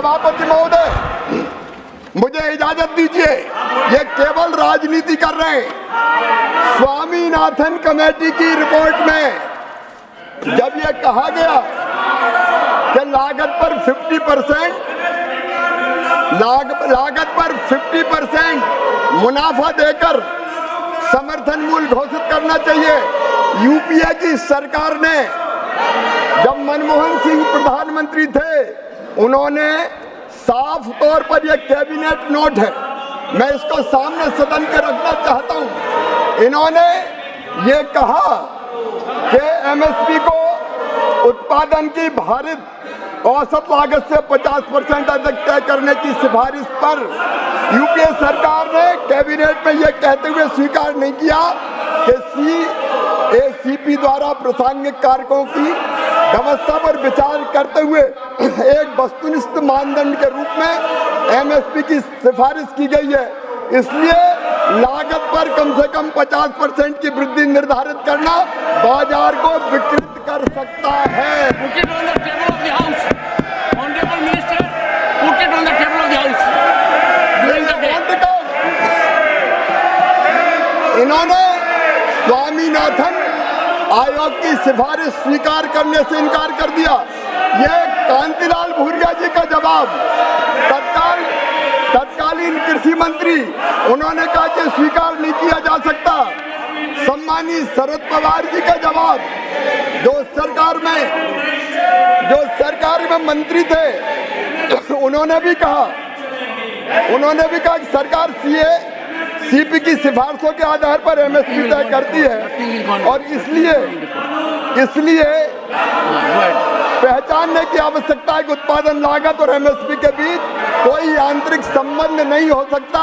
सभापति महोदय, मुझे इजाजत दीजिए, ये केवल राजनीति कर रहे हैं। स्वामीनाथन कमेटी की रिपोर्ट में जब ये कहा गया कि लागत पर 50% मुनाफा देकर समर्थन मूल्य घोषित करना चाहिए, यूपीए की सरकार ने, जब मनमोहन सिंह प्रधानमंत्री थे, उन्होंने साफ तौर पर यह कैबिनेट नोट है, मैं इसको सामने सदन के रखना चाहता हूं। इन्होंने ये कहा कि एमएसपी को उत्पादन की भारित औसत लागत से 50% अधिक तय करने की सिफारिश पर यूपीए सरकार ने कैबिनेट में यह कहते हुए स्वीकार नहीं किया कि सीएसीपी द्वारा प्रासंगिक कारकों की व्यवस्था पर विचार करते हुए एक वस्तुनिष्ठ मानदंड के रूप में एमएसपी की सिफारिश की गई है। इसलिए लागत पर कम से कम 50% की वृद्धि निर्धारित करना बाजार को विकृत कर सकता है। इन्होंने स्वामीनाथन आयोग की सिफारिश स्वीकार करने से इनकार कर दिया। ये कांतिलाल भूरिया जी का जवाब, तत्कालीन कृषि मंत्री, उन्होंने कहा कि स्वीकार नहीं किया जा सकता। सम्मानीय शरद पवार जी का जवाब, जो सरकार में मंत्री थे, उन्होंने भी कहा कि सरकार सीपी की सिफारिशों के आधार पर एमएसपी तय करती है और इसलिए पहचानने की आवश्यकता है कि उत्पादन लागत और एमएसपी के बीच कोई आंतरिक संबंध नहीं हो सकता,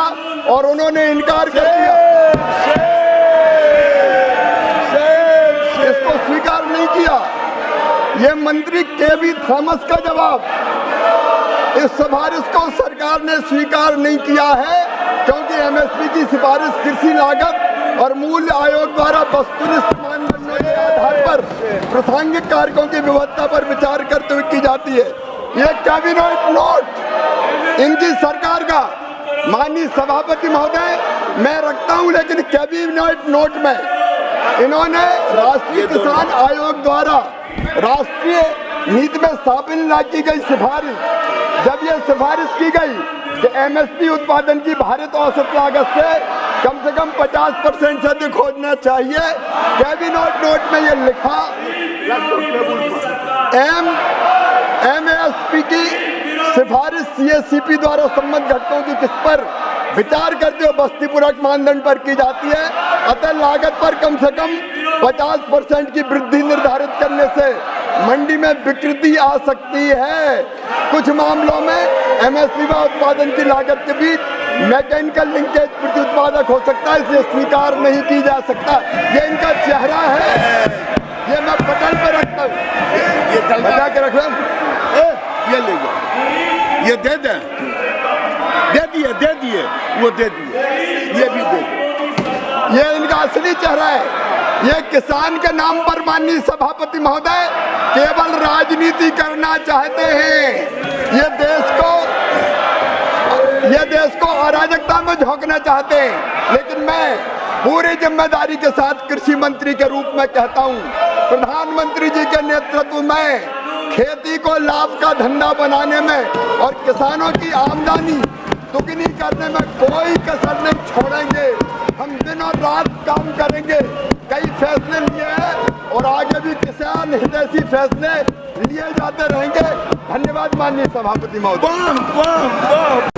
और उन्होंने इनकार कर दिया, इसको स्वीकार नहीं किया। ये मंत्री केवी थॉमस का जवाब, इस सिफारिश को सरकार ने स्वीकार नहीं किया है क्योंकि एमएसपी की सिफारिश कृषि लागत और मूल्य आयोग द्वारा वस्तुनिष्ठ मानदंडों के आधार पर प्रासंगिक कारकों की व्यवस्था पर विचार करते हुए की जाती है। ये कैबिनेट नोट इनकी सरकार का, माननीय सभापति महोदय, मैं रखता हूं, लेकिन कैबिनेट नोट में इन्होंने राष्ट्रीय किसान आयोग द्वारा राष्ट्रीय नीति में शामिल न की गई सिफारिश, जब यह सिफारिश की गई कि एमएसपी उत्पादन की भारित औसत लागत से कम 50% से अधिक होना चाहिए, कैबिनेट नोट में यह लिखा, एमएसपी की सिफारिश सीएसीपी द्वारा संबंधित घटकों की किस पर विचार करते हुए वस्तुपूरक मानदंड पर की जाती है, अतः लागत पर कम से कम 50% की वृद्धि निर्धारित करने से मंडी में विकृति आ सकती है। कुछ मामलों में एमएसपी व उत्पादन की लागत के बीच मैकेनिकल लिंकेज प्रति उत्पादक हो सकता है, इसलिए स्वीकार नहीं की जा सकता। ये इनका चेहरा है, ये मैं पटल पे रखता हूँ, ये बचा के रख लो, ये ले जाओ, ये दे दिए, वो दे दिए, ये भी दे दिए। ये इनका असली चेहरा है। ये किसान के नाम पर, माननीय सभापति महोदय, केवल राजनीति करना चाहते हैं। ये देश को अराजकता में झोंकना चाहते हैं। लेकिन मैं पूरी जिम्मेदारी के साथ कृषि मंत्री के रूप में कहता हूं, प्रधानमंत्री जी के नेतृत्व में खेती को लाभ का धंधा बनाने में और किसानों की आमदनी दुगनी करने में कोई कसर नहीं छोड़ेंगे। हम दिन और रात काम करेंगे। कई फैसले लिए हैं और आगे भी किसान हितैषी फैसले लिए जाते रहेंगे। धन्यवाद माननीय सभापति महोदय।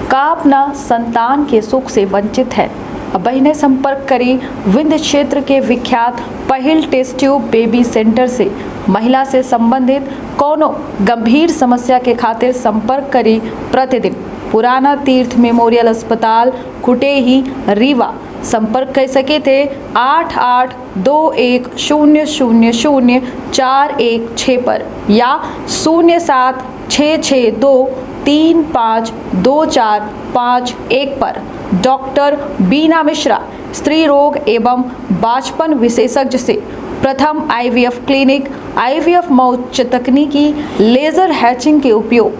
का अपना संतान के सुख से वंचित है, अब बहनें संपर्क करें विंध्य क्षेत्र के विख्यात पहिल टेस्ट ट्यूब बेबी सेंटर से। महिला से संबंधित कोनो गंभीर समस्या के खातिर संपर्क करें प्रतिदिन पुराना तीर्थ मेमोरियल अस्पताल कुटेही रीवा। संपर्क कर सके थे 8821000416 पर या 076623524551 पर। डॉक्टर बीना मिश्रा, स्त्री रोग एवं बांझपन विशेषज्ञ से प्रथम आईवीएफ क्लिनिक, आईवीएफ मौत तकनीकी, लेजर हैचिंग के उपयोग,